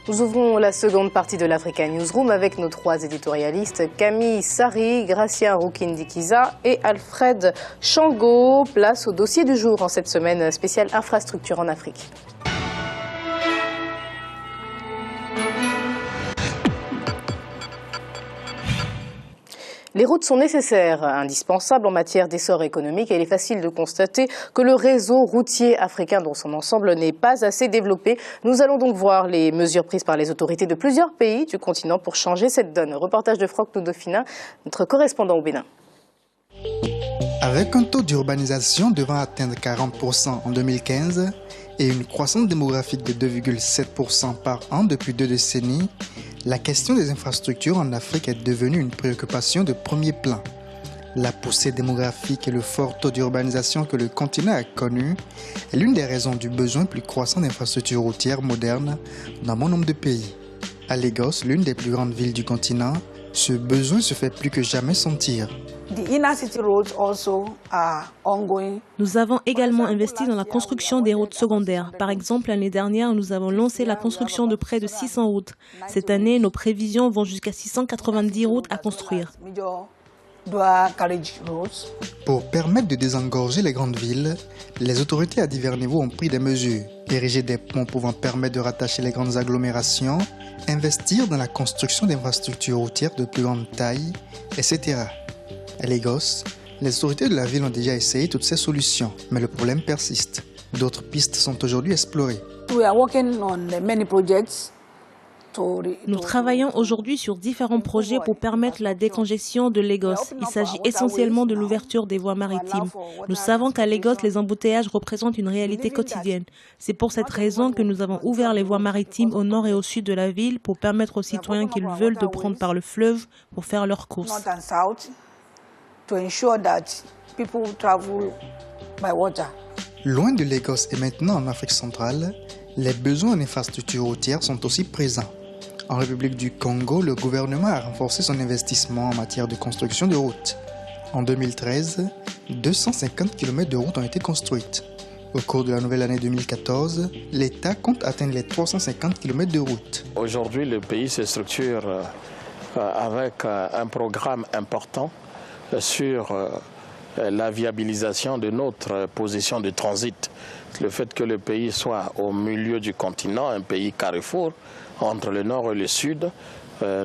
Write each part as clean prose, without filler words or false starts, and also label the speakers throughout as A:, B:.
A: Nous ouvrons la seconde partie de l'Africa Newsroom avec nos trois éditorialistes Camille Sari, Gracia Rukindikiza et Alfred Chango. Place au dossier du jour en cette semaine spéciale infrastructure en Afrique. Les routes sont nécessaires, indispensables en matière d'essor économique et il est facile de constater que le réseau routier africain dans son ensemble n'est pas assez développé. Nous allons donc voir les mesures prises par les autorités de plusieurs pays du continent pour changer cette donne. Reportage de Franck Noudofina, notre correspondant au Bénin.
B: Avec un taux d'urbanisation devant atteindre 40% en 2015 et une croissance démographique de 2,7% par an depuis 2 décennies, la question des infrastructures en Afrique est devenue une préoccupation de premier plan. La poussée démographique et le fort taux d'urbanisation que le continent a connu est l'une des raisons du besoin plus croissant d'infrastructures routières modernes dans bon nombre de pays. À Lagos, l'une des plus grandes villes du continent, ce besoin se fait plus que jamais sentir.
C: Nous avons également investi dans la construction des routes secondaires. Par exemple, l'année dernière, nous avons lancé la construction de près de 600 routes. Cette année, nos prévisions vont jusqu'à 690 routes à construire.
B: Pour permettre de désengorger les grandes villes, les autorités à divers niveaux ont pris des mesures. Ériger des ponts pouvant permettre de rattacher les grandes agglomérations, investir dans la construction d'infrastructures routières de plus grande taille, etc. À Lagos, les autorités de la ville ont déjà essayé toutes ces solutions, mais le problème persiste. D'autres pistes sont aujourd'hui explorées.
C: Nous travaillons aujourd'hui sur différents projets pour permettre la décongestion de Lagos. Il s'agit essentiellement de l'ouverture des voies maritimes. Nous savons qu'à Lagos, les embouteillages représentent une réalité quotidienne. C'est pour cette raison que nous avons ouvert les voies maritimes au nord et au sud de la ville pour permettre aux citoyens qui le veulent de prendre par le fleuve pour faire leurs courses.
B: Loin de Lagos et maintenant en Afrique centrale, les besoins en infrastructures routières sont aussi présents. En République du Congo, le gouvernement a renforcé son investissement en matière de construction de routes. En 2013, 250 km de routes ont été construites. Au cours de la nouvelle année 2014, l'État compte atteindre les 350 km de routes.
D: Aujourd'hui, le pays se structure avec un programme important sur la viabilisation de notre position de transit. Le fait que le pays soit au milieu du continent, un pays carrefour entre le nord et le sud,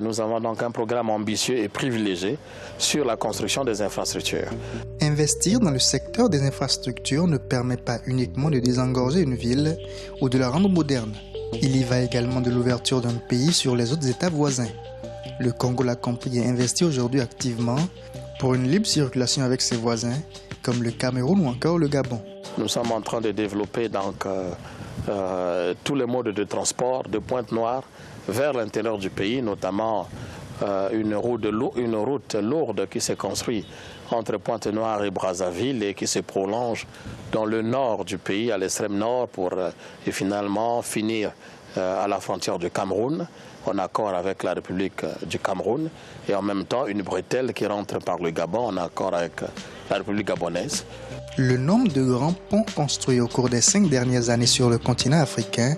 D: nous avons donc un programme ambitieux et privilégié sur la construction des infrastructures.
B: Investir dans le secteur des infrastructures ne permet pas uniquement de désengorger une ville ou de la rendre moderne. Il y va également de l'ouverture d'un pays sur les autres États voisins. Le Congo l'a compris et investit aujourd'hui activement pour une libre circulation avec ses voisins, comme le Cameroun ou encore le Gabon.
D: Nous sommes en train de développer donc, tous les modes de transport de Pointe-Noire vers l'intérieur du pays, notamment une route lourde qui s'est construite entre Pointe-Noire et Brazzaville et qui se prolonge dans le nord du pays, à l'extrême nord, pour finalement finir à la frontière du Cameroun, en accord avec la République du Cameroun, et en même temps une bretelle qui rentre par le Gabon en accord avec la République gabonaise.
B: Le nombre de grands ponts construits au cours des 5 dernières années sur le continent africain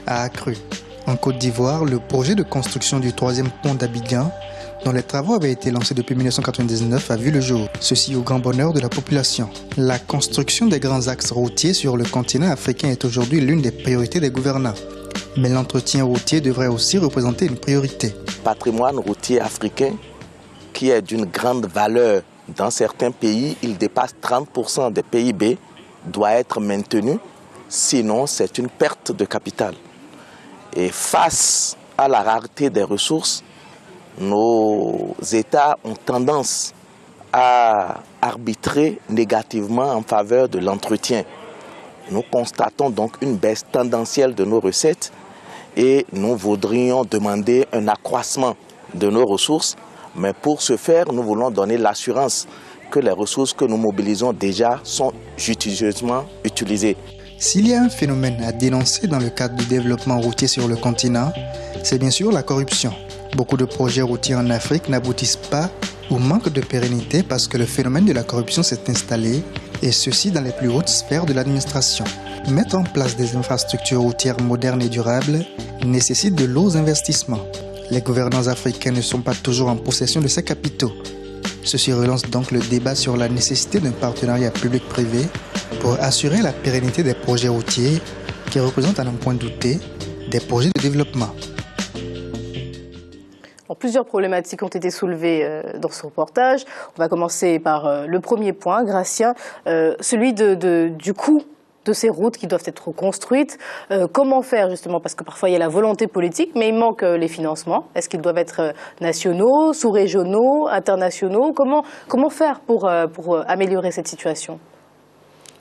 B: a accru. En Côte d'Ivoire, le projet de construction du 3e pont d'Abidjan, dont les travaux avaient été lancés depuis 1999, a vu le jour, ceci au grand bonheur de la population. La construction des grands axes routiers sur le continent africain est aujourd'hui l'une des priorités des gouvernants. Mais l'entretien routier devrait aussi représenter une priorité.
E: Le patrimoine routier africain, qui est d'une grande valeur dans certains pays, il dépasse 30% des PIB, doit être maintenu, sinon c'est une perte de capital. Et face à la rareté des ressources, nos États ont tendance à arbitrer négativement en faveur de l'entretien. Nous constatons donc une baisse tendancielle de nos recettes et nous voudrions demander un accroissement de nos ressources. Mais pour ce faire, nous voulons donner l'assurance que les ressources que nous mobilisons déjà sont judicieusement utilisées.
B: S'il y a un phénomène à dénoncer dans le cadre du développement routier sur le continent, c'est bien sûr la corruption. Beaucoup de projets routiers en Afrique n'aboutissent pas ou manquent de pérennité parce que le phénomène de la corruption s'est installé, et ceci dans les plus hautes sphères de l'administration. Mettre en place des infrastructures routières modernes et durables nécessite de lourds investissements. Les gouvernants africains ne sont pas toujours en possession de ces capitaux. Ceci relance donc le débat sur la nécessité d'un partenariat public-privé pour assurer la pérennité des projets routiers qui représentent à n'en point douter des projets de développement.
A: Plusieurs problématiques ont été soulevées dans ce reportage. On va commencer par le premier point, Gratien, celui du coût de ces routes qui doivent être construites. Comment faire justement, parce que parfois il y a la volonté politique, mais il manque les financements. Est-ce qu'ils doivent être nationaux, sous-régionaux, internationaux? Comment faire pour améliorer cette situation?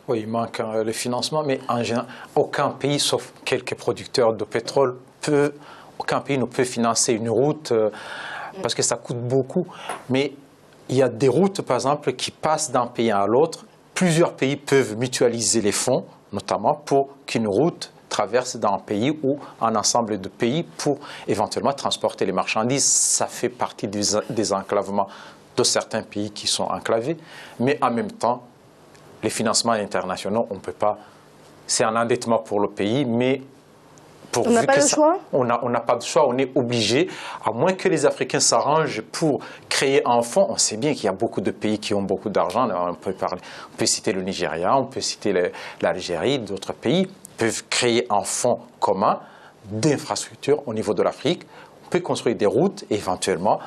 F: Oui, il manque le financement, mais en général, aucun pays, sauf quelques producteurs de pétrole, aucun pays ne peut financer une route parce que ça coûte beaucoup. Mais il y a des routes, par exemple, qui passent d'un pays à l'autre. Plusieurs pays peuvent mutualiser les fonds, notamment pour qu'une route traverse d'un pays ou un ensemble de pays pour éventuellement transporter les marchandises. Ça fait partie des enclavements de certains pays qui sont enclavés. Mais en même temps, les financements internationaux, on ne peut pas. C'est un endettement pour le pays, mais
A: on n'a pas le choix.
F: On n'a pas de choix, on est obligé, à moins que les Africains s'arrangent pour créer un fonds. On sait bien qu'il y a beaucoup de pays qui ont beaucoup d'argent. On peut citer le Nigeria, on peut citer l'Algérie, d'autres pays peuvent créer un fonds commun d'infrastructures au niveau de l'Afrique. On peut construire des routes éventuellement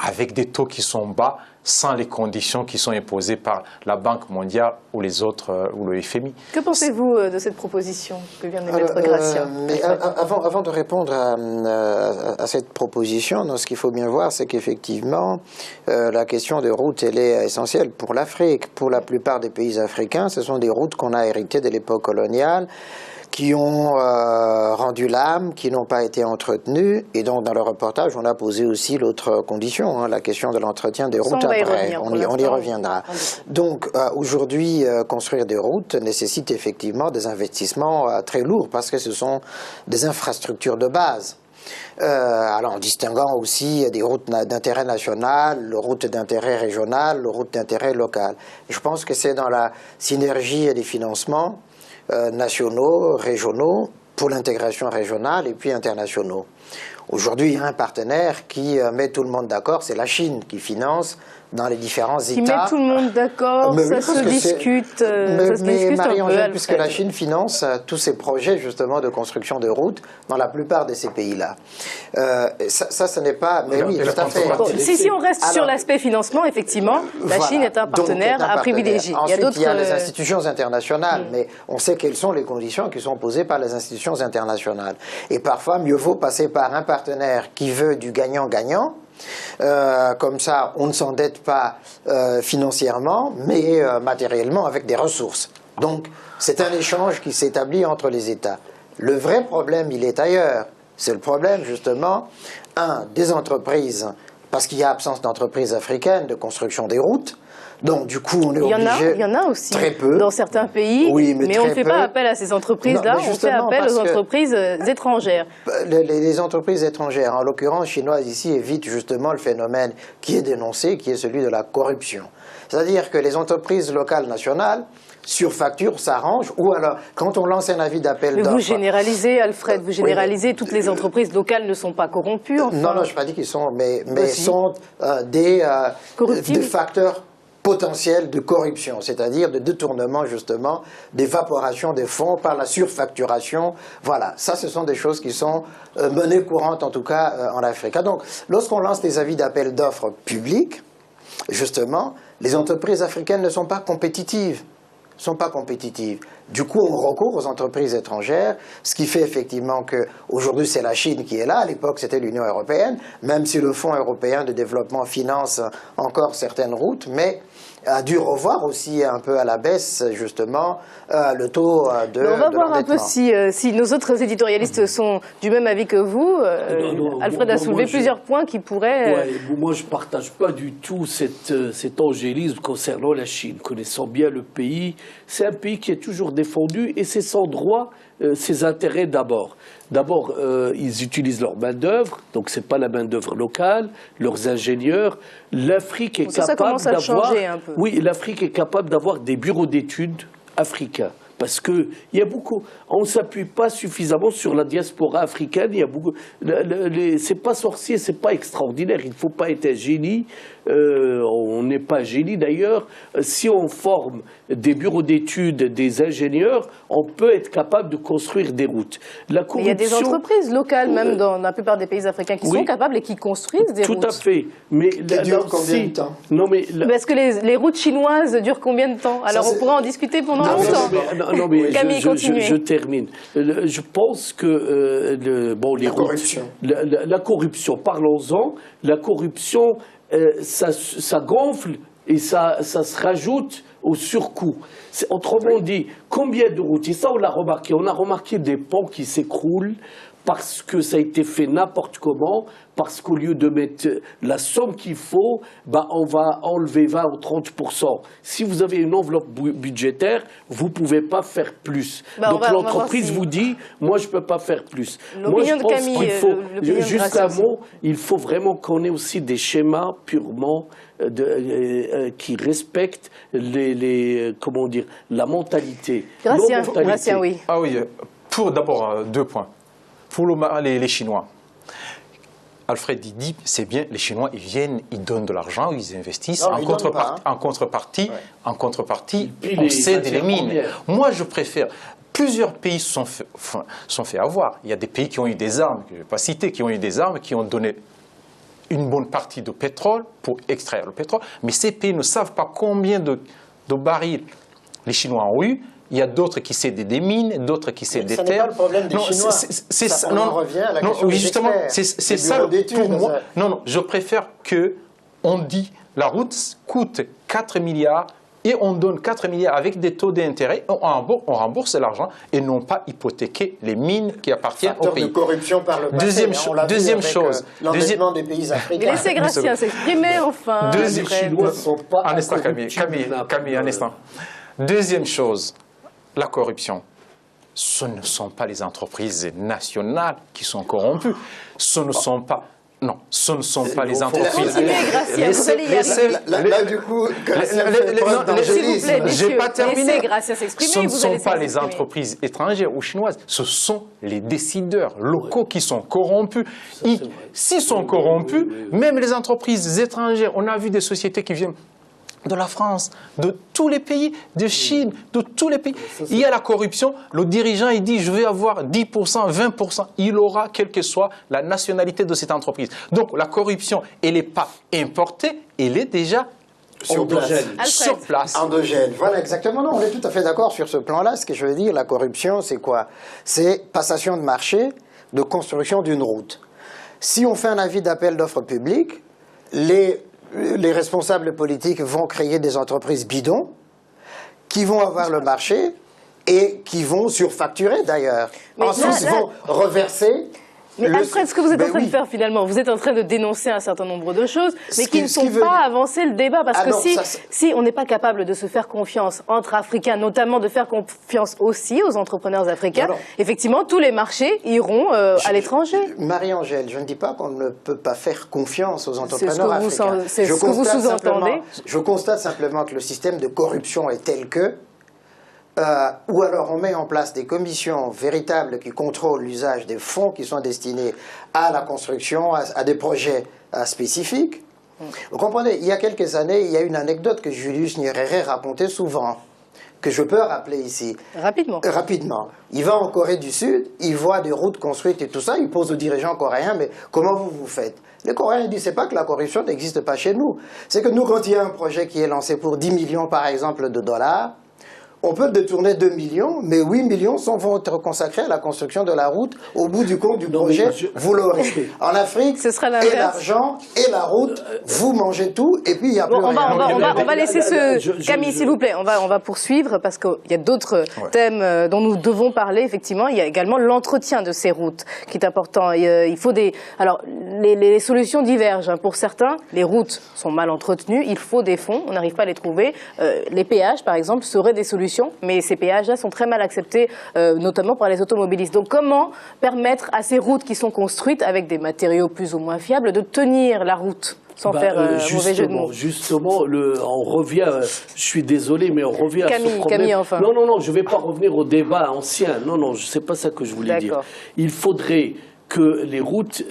F: avec des taux qui sont bas, sans les conditions qui sont imposées par la Banque mondiale ou les autres, ou le FMI.
A: Que pensez-vous de cette proposition que vient d'émettre Gratien?
G: Avant de répondre à cette proposition, ce qu'il faut bien voir, c'est qu'effectivement, la question des routes, elle est essentielle pour l'Afrique. Pour la plupart des pays africains, ce sont des routes qu'on a héritées de l'époque coloniale, qui ont rendu l'âme, qui n'ont pas été entretenues. Et donc, dans le reportage, on a posé aussi l'autre condition, la question de l'entretien des routes après. On y reviendra. Donc, aujourd'hui, construire des routes nécessite effectivement des investissements très lourds, parce que ce sont des infrastructures de base. Alors, en distinguant aussi des routes d'intérêt national, les routes d'intérêt régional, les routes d'intérêt local. Je pense que c'est dans la synergie des financements nationaux, régionaux, pour l'intégration régionale et puis internationaux. Aujourd'hui, il y a un partenaire qui met tout le monde d'accord, c'est la Chine qui finance dans les différents États.
A: Qui met tout le monde d'accord, ça se discute.
G: Mais Marie-Angèle, puisque la Chine finance tous ces projets justement de construction de routes dans la plupart de ces pays-là. Ça, ce n'est pas... Mais oui, tout à fait.
A: Bon, si on reste sur l'aspect financement, effectivement, la Chine est un partenaire à privilégier.
G: Ensuite, il y a les institutions internationales, mais on sait quelles sont les conditions qui sont posées par les institutions internationales. Et parfois, mieux vaut passer par un partenaire qui veut du gagnant-gagnant. Comme ça, on ne s'endette pas financièrement, mais matériellement avec des ressources. Donc, c'est un échange qui s'établit entre les États. Le vrai problème, il est ailleurs. C'est le problème, justement, des entreprises, parce qu'il y a absence d'entreprises africaines de construction des routes. Donc, du coup, on est obligé...
A: Il y en a aussi,
G: très peu.
A: Dans certains pays, oui, mais on ne fait pas appel à ces entreprises-là, on fait appel aux entreprises étrangères.
G: Les entreprises étrangères, en l'occurrence chinoises ici, évitent justement le phénomène qui est dénoncé, qui est celui de la corruption. C'est-à-dire que les entreprises locales nationales surfacturent, s'arrangent, ou alors, quand on lance un avis d'appel d'offres...
A: Mais vous généralisez, Alfred, vous généralisez, toutes les entreprises locales ne sont pas corrompues, enfin.
G: Non, je n'ai pas dit qu'ils sont, mais sont des facteurs potentiel de corruption, c'est-à-dire de détournement justement, d'évaporation des fonds par la surfacturation. Voilà, ça ce sont des choses qui sont menées courantes en tout cas en Afrique. Donc lorsqu'on lance des avis d'appel d'offres publics, justement, les entreprises africaines ne sont pas compétitives. Du coup, on recourt aux entreprises étrangères, ce qui fait effectivement qu'aujourd'hui, c'est la Chine qui est là. À l'époque, c'était l'Union européenne, même si le Fonds européen de développement finance encore certaines routes, mais a dû revoir aussi un peu à la baisse, justement, le taux de l'endettement.
A: On va voir un peu si nos autres éditorialistes sont du même avis que vous. Alfred a soulevé plusieurs points qui pourraient...
H: Moi, je ne partage pas du tout cet angélisme concernant la Chine. Connaissant bien le pays, c'est un pays qui est toujours défendu et c'est sans droit ses intérêts d'abord. D'abord, ils utilisent leur main-d'œuvre, donc ce n'est pas la main-d'œuvre locale, leurs ingénieurs. L'Afrique est capable d'avoir. Oui, l'Afrique est capable d'avoir des bureaux d'études africains. parce que il y a beaucoup, on ne s'appuie pas suffisamment sur la diaspora africaine. Il y a beaucoup, c'est pas sorcier, c'est pas extraordinaire. Il ne faut pas être un génie. On n'est pas génie d'ailleurs. Si on forme des bureaux d'études, des ingénieurs, on peut être capable de construire des routes. La corruption,
A: il y a des entreprises locales, même dans la plupart des pays africains, qui sont capables et qui construisent des routes.
H: Tout à fait. Mais
G: qui durent combien de temps?
H: Non, mais
A: est-ce que les routes chinoises durent combien de temps? Alors on pourra en discuter pendant longtemps.
H: Non, mais
A: Camille, continuez.
H: je termine. Je pense que la corruption, parlons-en. La corruption, ça gonfle et ça se rajoute au surcoût. Autrement dit, combien de routes? Et ça, on l'a remarqué. On a remarqué des ponts qui s'écroulent parce que ça a été fait n'importe comment, parce qu'au lieu de mettre la somme qu'il faut, on va enlever 20 ou 30%. Si vous avez une enveloppe budgétaire, vous ne pouvez pas faire plus. Donc l'entreprise vous dit, moi je ne peux pas faire plus. Moi je pense qu'il faut, juste un mot, il faut vraiment qu'on ait aussi des schémas purement qui respectent comment dire, la mentalité.
A: Gratien, oui.
F: Ah oui, pour d'abord 2 points. Pour les Chinois, Alfred dit, c'est bien, les Chinois, ils viennent, ils donnent de l'argent, ils investissent. En contrepartie, on cède les mines. Moi, je préfère. Plusieurs pays sont fait avoir. Il y a des pays qui ont eu des armes, que je ne vais pas citer, qui ont eu des armes, qui ont donné une bonne partie de pétrole pour extraire le pétrole. Mais ces pays ne savent pas combien de barils les Chinois ont eu. Il y a d'autres qui cèdent des mines, d'autres qui cèdent des terres.
G: Ce n'est pas le problème des Chinois. On revient à la question des experts.
F: C'est ça pour moi. Non, je préfère qu'on dit la route coûte 4 milliards et on donne 4 milliards avec des taux d'intérêt, on rembourse l'argent et non pas hypothéquer les mines qui appartiennent au pays.
G: De corruption par le passé.
F: Deuxième chose.
G: L'endettement des pays africains.
A: Laissez Gratien s'exprimer enfin.
H: Les Chinois sont pas
F: un instant, Camille, un instant. Deuxième chose. La corruption, ce ne sont pas les entreprises nationales qui sont corrompues. Ce ne sont pas... Non, ce ne sont pas les entreprises...
G: Là, du coup,
F: je n'ai pas terminé.
A: Ce
F: ne sont pas les entreprises étrangères ou chinoises, ce sont les décideurs locaux qui sont corrompus. S'ils sont corrompus, même les entreprises étrangères, on a vu des sociétés qui viennent de la France, de tous les pays, de Chine, de tous les pays. Il y a la corruption, le dirigeant il dit je vais avoir 10%, 20%, il aura quelle que soit la nationalité de cette entreprise. Donc la corruption, elle n'est pas importée, elle est déjà sur place.
G: Endogène. Voilà, exactement. Non, on est tout à fait d'accord sur ce plan-là. Ce que je veux dire, la corruption, c'est quoi? C'est passation de marché, de construction d'une route. Si on fait un avis d'appel d'offres publiques, les responsables politiques vont créer des entreprises bidons qui vont avoir le marché et qui vont surfacturer d'ailleurs. Ensuite, ils vont reverser...
A: Mais Alfred, ce que vous êtes en train de faire finalement, vous êtes en train de dénoncer un certain nombre de choses, mais qui ne sont pas avancées le débat. Parce que si on n'est pas capable de se faire confiance entre Africains, notamment de faire confiance aussi aux entrepreneurs africains, effectivement, tous les marchés iront à l'étranger.
G: Marie-Angèle, je ne dis pas qu'on ne peut pas faire confiance aux entrepreneurs africains.
A: C'est ce que vous sous-entendez.
G: Je constate simplement que le système de corruption est tel que... ou alors on met en place des commissions véritables qui contrôlent l'usage des fonds qui sont destinés à la construction, à des projets spécifiques. Vous comprenez, il y a quelques années, il y a une anecdote que Julius Nyerere racontait souvent, que je peux rappeler ici. Rapidement. Il va en Corée du Sud, il voit des routes construites et tout ça, il pose aux dirigeants coréens, mais comment vous faites? Les Coréens disent, c'est pas que la corruption n'existe pas chez nous. C'est que nous, quand il y a un projet qui est lancé pour 10 millions, par exemple, de dollars, on peut détourner 2 millions, mais 8 millions vont être consacrés à la construction de la route. Au bout du compte du projet, vous l'aurez. En Afrique, et l'argent et la route, vous mangez tout, et puis il n'y a plus rien.
A: On va laisser Camille, s'il vous plaît, on va poursuivre, parce qu'il y a d'autres thèmes dont nous devons parler, effectivement. Il y a également l'entretien de ces routes, qui est important. Il faut Alors, les solutions divergent. Pour certains, les routes sont mal entretenues, il faut des fonds, on n'arrive pas à les trouver. Les péages, par exemple, seraient des solutions. Mais ces péages-là sont très mal acceptés, notamment par les automobilistes. Donc comment permettre à ces routes qui sont construites avec des matériaux plus ou moins fiables de tenir la route? sans faire mauvais jeu de mots.
H: Justement, on revient, je suis désolé, mais on revient à ce problème.
A: Camille, enfin.
H: Non, je ne vais pas revenir au débat ancien. Non, c'est pas ça que je voulais dire. Il faudrait que les routes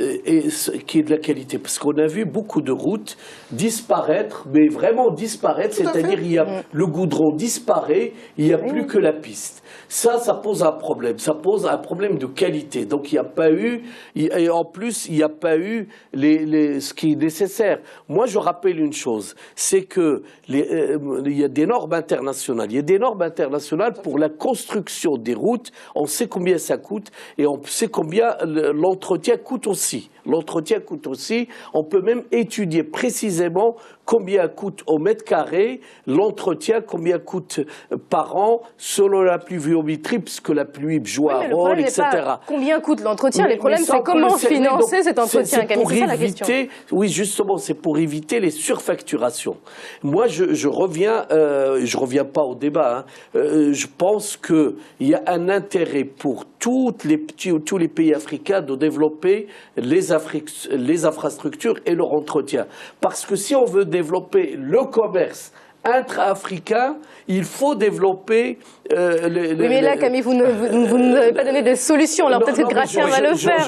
H: qui aient de la qualité. Parce qu'on a vu beaucoup de routes disparaître, mais vraiment disparaître, c'est-à-dire le goudron disparaît, il n'y a plus que la piste. Ça pose un problème. Ça pose un problème de qualité. Donc il n'y a pas eu, et en plus, il n'y a pas eu ce qui est nécessaire. Moi, je rappelle une chose, c'est que il y a des normes internationales. Il y a des normes internationales pour la construction des routes. On sait combien ça coûte et on sait combien l'entretien coûte aussi. L'entretien coûte aussi. On peut même étudier précisément combien coûte au mètre carré l'entretien, combien coûte par an selon la pluviométrie, puisque la pluie joue un rôle, etc.
A: Combien coûte l'entretien? Les problèmes, c'est comment financer cet entretien, Camille. C'est ça la question.
H: Oui, justement, c'est pour éviter les surfacturations. Moi, je reviens pas au débat. Je pense qu'il y a un intérêt pour tous les pays africains de développer les infrastructures et leur entretien. Parce que si on veut développer le commerce intra-africain, il faut développer...
A: mais là, Camille, vous ne nous avez pas donné des solutions. Alors peut-être que Gratien va le faire.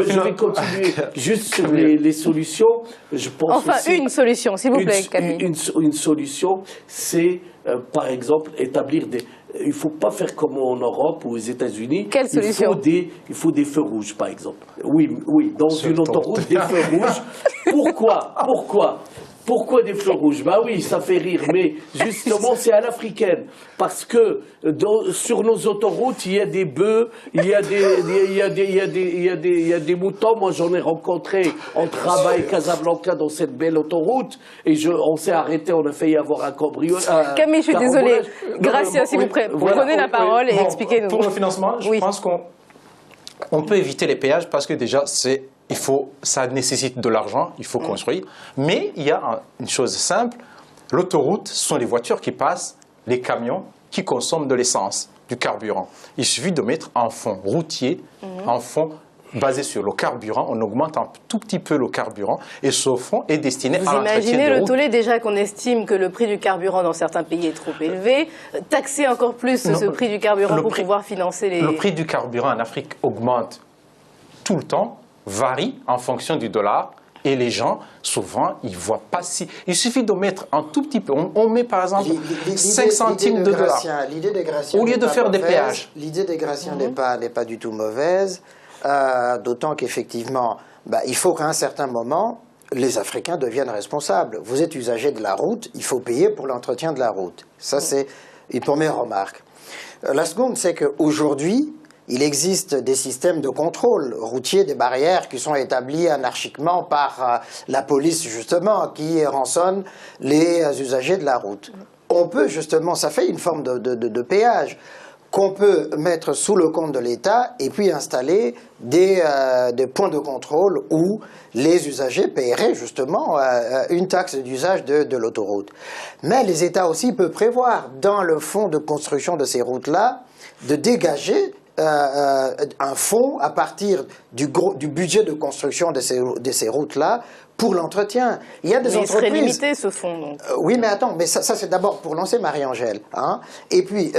H: Je vais continuer juste sur les solutions. Je pense
A: enfin, aussi, une solution, s'il vous plaît, Camille.
H: Une solution, c'est, par exemple, établir des... Il ne faut pas faire comme en Europe ou aux États-Unis.
A: Quelle solution?
H: Il faut des feux rouges, par exemple. Oui, dans une autoroute, des feux rouges. Pourquoi des feux rouges? Bah oui, ça fait rire, mais justement, c'est à l'africaine. Parce que sur nos autoroutes, il y a des bœufs, il y a des moutons. Moi, j'en ai rencontré entre Rabat et Casablanca dans cette belle autoroute. Et on s'est arrêté, on a failli avoir un cambriolage.
A: Camille, je suis désolée. Gracias, s'il vous plaît. Prenez la parole et expliquez-nous.
F: Pour le financement, je pense qu'on peut éviter les péages parce que déjà, ça nécessite de l'argent, il faut construire. Mais il y a une chose simple, l'autoroute, ce sont les voitures qui passent, les camions qui consomment de l'essence, du carburant. Il suffit de mettre un fonds routier, un fonds basé sur le carburant, on augmente un tout petit peu le carburant et ce fonds est destiné à l'entretien des routes.
A: Vous imaginez le tollé déjà qu'on estime que le prix du carburant dans certains pays est trop élevé, taxer encore plus ce prix du carburant pour pouvoir financer les...
F: Le prix du carburant en Afrique augmente tout le temps, varie en fonction du dollar et les gens, souvent, ils ne voient pas si... Il suffit de mettre un tout petit peu, on met par exemple 5 centimes de dollars au lieu de faire des péages.
G: L'idée des Graciens n'est pas du tout mauvaise, d'autant qu'effectivement, il faut qu'à un certain moment, les Africains deviennent responsables. Vous êtes usager de la route, il faut payer pour l'entretien de la route. Ça, c'est une première remarque. La seconde, c'est qu'aujourd'hui, il existe des systèmes de contrôle routier, des barrières qui sont établies anarchiquement par la police, justement, qui rançonne les usagers de la route. On peut, justement, ça fait une forme de péage qu'on peut mettre sous le compte de l'État et puis installer des points de contrôle où les usagers paieraient justement une taxe d'usage de l'autoroute. Mais les États aussi peuvent prévoir, dans le fonds de construction de ces routes-là, de dégager un fonds à partir du budget de construction de ces routes-là pour l'entretien. Il y a des entreprises...
A: Il serait limité ce fonds, donc.
G: Oui, mais attends, mais ça c'est d'abord pour lancer Marie-Angèle. Hein. Et puis,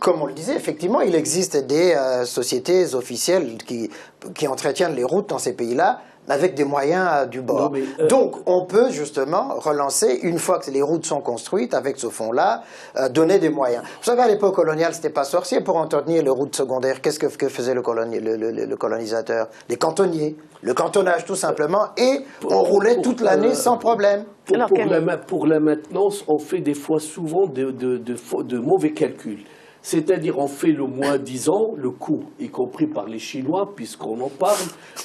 G: comme on le disait, effectivement, il existe des sociétés officielles qui entretiennent les routes dans ces pays-là, avec des moyens du bord. Donc, on peut justement relancer, une fois que les routes sont construites, avec ce fonds-là, donner des moyens. Vous savez, à l'époque coloniale, c'était pas sorcier pour entretenir les routes secondaires. Qu'est-ce que faisait le colonisateur? Les cantonniers. Le cantonnage, tout simplement, et on roulait toute l'année sans problème.
H: Pour la maintenance, on fait des fois souvent de mauvais calculs. C'est-à-dire on fait le moins-disant, le coût, y compris par les Chinois, puisqu'on en parle,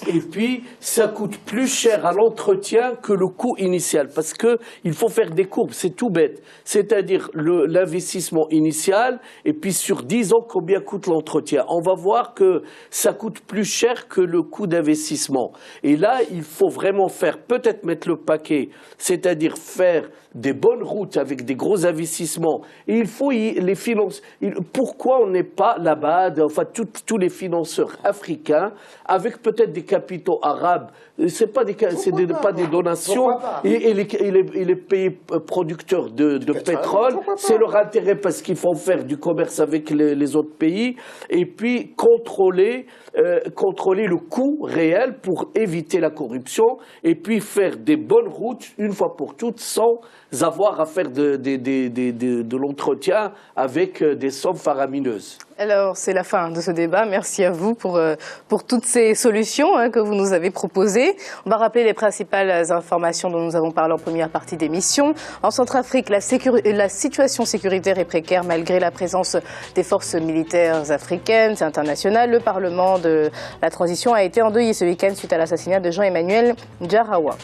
H: et puis ça coûte plus cher à l'entretien que le coût initial, parce qu'il faut faire des courbes, c'est tout bête. C'est-à-dire l'investissement initial, et puis sur 10 ans, combien coûte l'entretien. On va voir que ça coûte plus cher que le coût d'investissement. Et là, il faut vraiment peut-être mettre le paquet, c'est-à-dire faire des bonnes routes avec des gros investissements. Et il faut les financer. pourquoi on n'est pas là-bas, enfin tous les financeurs africains, avec peut-être des capitaux arabes, c'est pas des donations, et les pays producteurs de pétrole, c'est leur intérêt parce qu'ils font faire du commerce avec les autres pays, et puis contrôler le coût réel pour éviter la corruption, et puis faire des bonnes routes une fois pour toutes sans avoir à faire de l'entretien avec des sommes faramineuses.
A: Alors, c'est la fin de ce débat. Merci à vous pour toutes ces solutions que vous nous avez proposées. On va rappeler les principales informations dont nous avons parlé en première partie d'émission. En Centrafrique, la situation sécuritaire est précaire malgré la présence des forces militaires africaines. C'est international. Le Parlement de la transition a été endeuillé ce week-end suite à l'assassinat de Jean-Emmanuel Djarawa.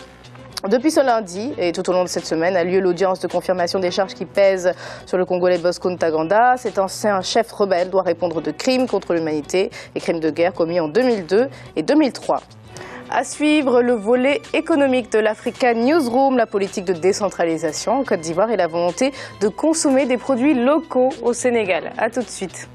A: Depuis ce lundi et tout au long de cette semaine a lieu l'audience de confirmation des charges qui pèsent sur le Congolais Bosco Ntaganda. Cet ancien chef rebelle doit répondre de crimes contre l'humanité et crimes de guerre commis en 2002 et 2003. À suivre, le volet économique de l'Africa Newsroom, la politique de décentralisation en Côte d'Ivoire et la volonté de consommer des produits locaux au Sénégal. A tout de suite.